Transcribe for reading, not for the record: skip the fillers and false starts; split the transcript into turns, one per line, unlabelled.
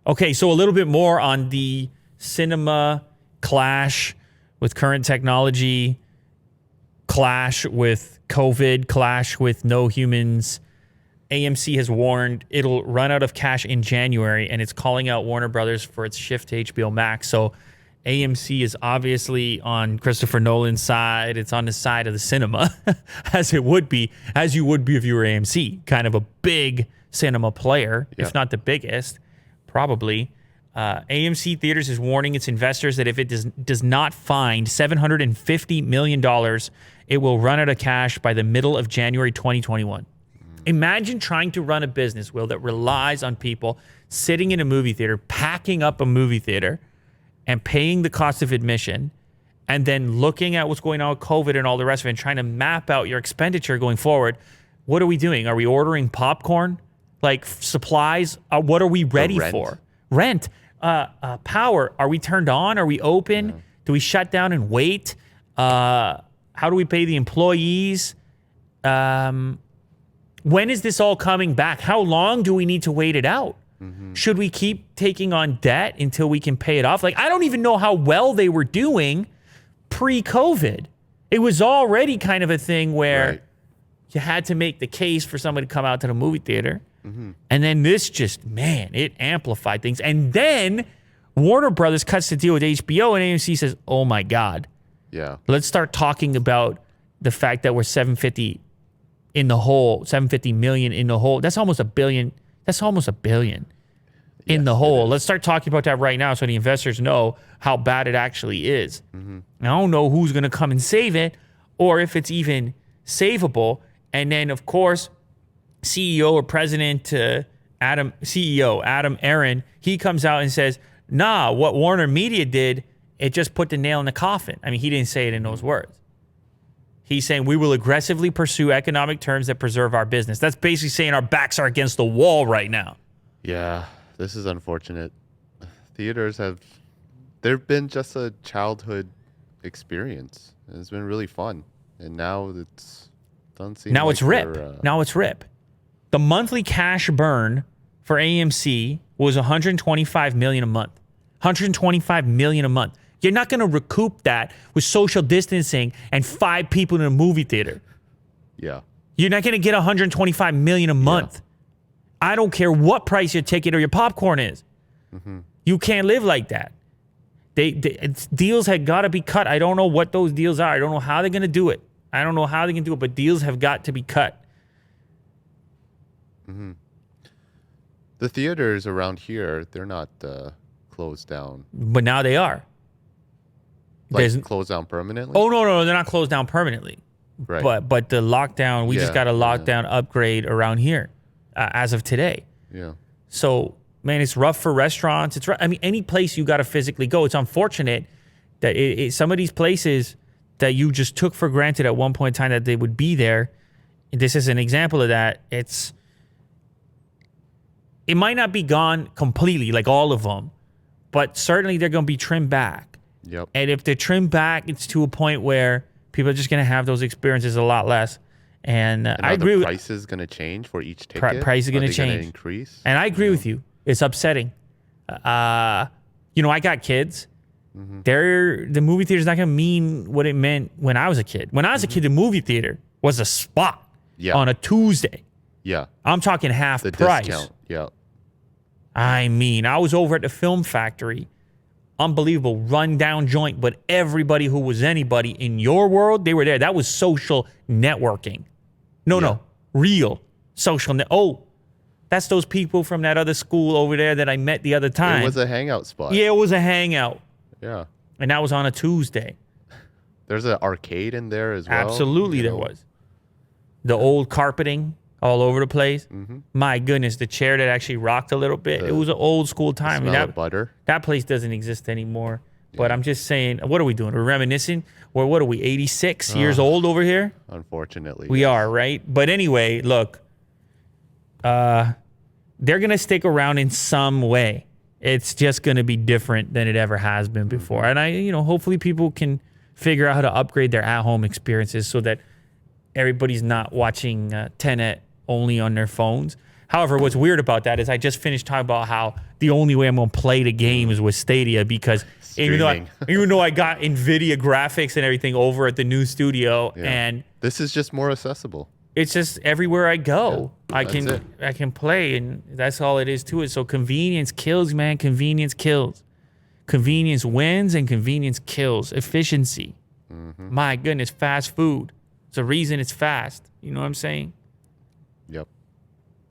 Okay, so a little bit more on the cinema clash with current technology, clash with COVID, clash with no humans. AMC has warned it'll run out of cash in January, and it's calling out Warner Brothers for its shift to HBO Max. So AMC is obviously on Christopher Nolan's side. It's on the side of the cinema, as you would be if you were AMC, kind of a big cinema player, if not the biggest, probably. AMC Theaters is warning its investors that if it does not find $750 million, it will run out of cash by the middle of January 2021. Imagine trying to run a business, Will, that relies on people sitting in a movie theater, packing up a movie theater, and paying the cost of admission, and then looking at what's going on with COVID and all the rest of it, and trying to map out your expenditure going forward. What are we doing? Are we ordering popcorn? Like supplies? What are we ready for? Rent. Power. Are we turned on? Are we open? Yeah. Do we shut down and wait? How do we pay the employees? When is this all coming back? How long do we need to wait it out? Mm-hmm. Should we keep taking on debt until we can pay it off? Like, I don't even know how well they were doing pre-COVID. It was already kind of a thing where you had to make the case for somebody to come out to the movie theater. Mm-hmm. And then this just, man, it amplified things. And then Warner Brothers cuts the deal with HBO, and AMC says, oh my God.
Yeah. Let's
start talking about the fact that we're 750 in the hole, 750 million in the hole. That's almost $1 billion. That's almost $1 billion in the hole. Let's start talking about that right now so the investors know how bad it actually is. Mm-hmm. I don't know who's going to come and save it or if it's even savable. And then, of course, CEO or President Adam Aaron, he comes out and says, nah, what Warner Media did, it just put the nail in the coffin. I mean, he didn't say it in those words. He's saying we will aggressively pursue economic terms that preserve our business. That's basically saying our backs are against the wall right now.
Yeah, this is unfortunate. Theaters they've been just a childhood experience. It's been really fun. And now it's doesn't seem
now
like
it's rip. Now it's rip. The monthly cash burn for AMC was $125 million a month. $125 million a month. You're not going to recoup that with social distancing and 5 people in a movie theater.
Yeah.
You're not going to get $125 million a month. Yeah. I don't care what price your ticket or your popcorn is. Mm-hmm. You can't live like that. Deals had got to be cut. I don't know what those deals are. I don't know how they're going to do it. But deals have got to be cut.
Mm-hmm. The theaters around here, they're not closed down.
But now they are.
Like closed down permanently?
Oh, no, they're not closed down permanently.
Right.
But the lockdown, we just got a lockdown upgrade around here as of today.
Yeah.
So, man, it's rough for restaurants. I mean, any place you got to physically go. It's unfortunate that some of these places that you just took for granted at one point in time that they would be there. This is an example of that. It might not be gone completely, like all of them, but certainly they're going to be trimmed back.
Yep.
And if they're trimmed back, it's to a point where people are just going to have those experiences a lot less. And I agree.
The price is going to change for each ticket.
Price is going to change.
Gonna increase.
And I agree with you. It's upsetting. I got kids. Mm-hmm. The movie theater is not going to mean what it meant when I was a kid. When I was a kid, the movie theater was a spot on a Tuesday.
Yeah.
I'm talking half price.
Discount. Yeah.
I mean, I was over at the Film Factory. Unbelievable rundown joint, but everybody who was anybody in your world, they were there. That was social networking. No, real social that's those people from that other school over there that I met the other time.
It was a hangout spot.
Yeah, it was a hangout.
Yeah.
And that was on a Tuesday.
There's an arcade in there as well.
Absolutely there was. The old carpeting all over the place. Mm-hmm. My goodness, the chair that actually rocked a little bit. It was an old school time.
The smell of butter.
That place doesn't exist anymore. Yeah. But I'm just saying, what are we doing? We're reminiscing? Or what are we, 86 years old over here?
Unfortunately.
We are, right? But anyway, look, they're going to stick around in some way. It's just going to be different than it ever has been before. Mm-hmm. And hopefully people can figure out how to upgrade their at-home experiences so that everybody's not watching Tenet only on their phones. However, what's weird about that is I just finished talking about how the only way I'm going to play the game is with Stadia because even though I got NVIDIA graphics and everything over at the new studio, and
this is just more accessible.
It's just everywhere I go,
Yeah,
I can play, and that's all it is to it. So convenience kills, man. Convenience kills. Convenience wins and convenience kills. Efficiency. My goodness, fast food. It's a reason it's fast. You know what I'm saying?